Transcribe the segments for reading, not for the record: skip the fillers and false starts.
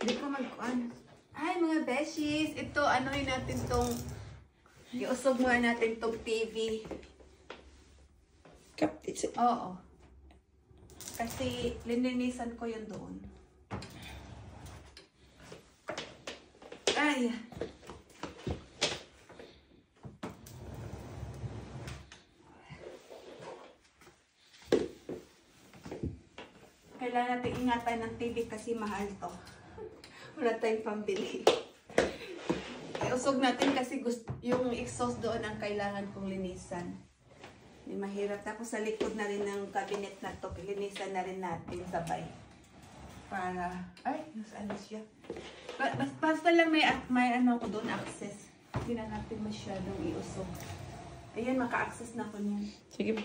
Hindi ko mag-on. Hi mga beshies! Ito, anuhin natin tong, iusog muna natin tong TV. Oo. Kasi lininisan ko yun doon. Ay! Kailangan natin ingatan ng TV kasi mahal to. Wala tayong pambili. Iusog natin kasi yung exhaust doon ang kailangan kong linisan. Hindi mahirap. Tapos sa likod na rin ng cabinet na to, linisan na rin natin sabay. Para, ay, nasaan na siya? Basta lang may ano ko doon, access. Hindi na natin masyadong iusog. Ayan, maka-access na ko niyan. Sige.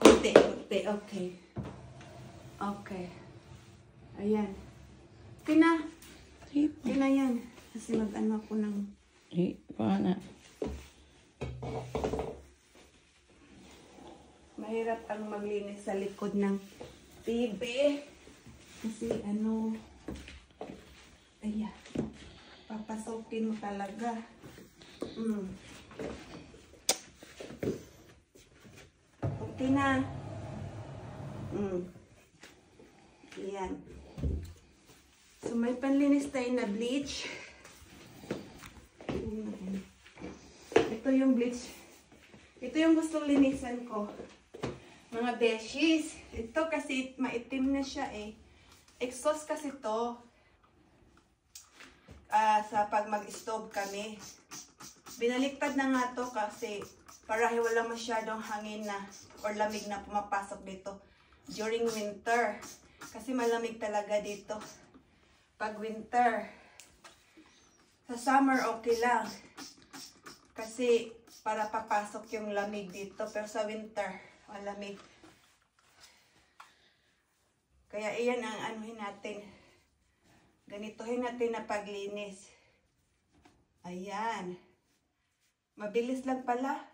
Kunti, okay. Okay. Ayan. Kina yan. Kasi mag-ano ako ng... Paano? Mahirap ang maglinis sa likod ng TV. Kasi ano... Ayan. Papasokin mo talaga. Okay na. Ayan. So, may panlinis tayo na bleach. Ito yung bleach. Ito yung gustong linisan ko. Mga beshies. Ito kasi maitim na siya eh. Exhaust kasi to. Sa pag mag-stove kami. Binaliktad na nga to kasi para wala masyadong hangin na or lamig na pumapasok dito during winter. Kasi malamig talaga dito. Pag winter. Sa summer okay lang. Kasi para papasok yung lamig dito. Pero sa winter, malamig. Kaya iyan ang anuhin natin. Ganitohin natin na paglinis. Ayan. Mabilis lang pala.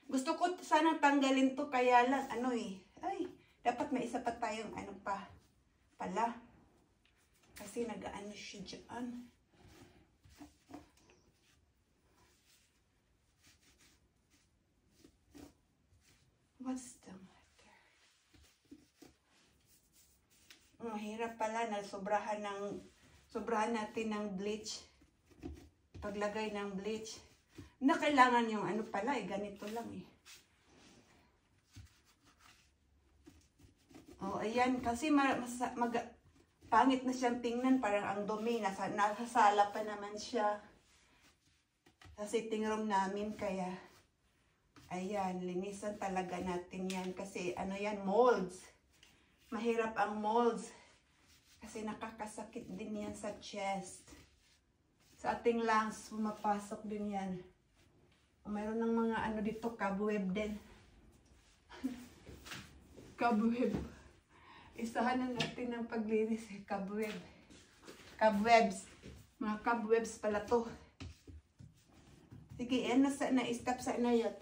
Gusto ko sana tanggalin to kaya lang ano eh. Ay, dapat may isa pa tayong ano pa. Pala. Kasi nag-ano siya dyan. What's the matter? Mahirap pala na sobrahan natin ng bleach. Paglagay ng bleach. Na kailangan yung ano pala eh, ganito lang eh. Oh, ayan. Kasi pangit na siyang tingnan. Parang ang dumi. Nasa sala pa naman siya. Sa sitting room namin. Kaya, ayan. Linisan talaga natin yan. Kasi, ano yan, molds. Mahirap ang molds. Kasi nakakasakit din yan sa chest. Sa ating lungs, pumapasok din yan. Mayroon ng mga ano dito, cobweb din. Cobweb. Isahan na natin ng paglinis eh, cobweb. Cobwebs. Mga cobwebs pala to. Sige, yan na-stop sa inayot.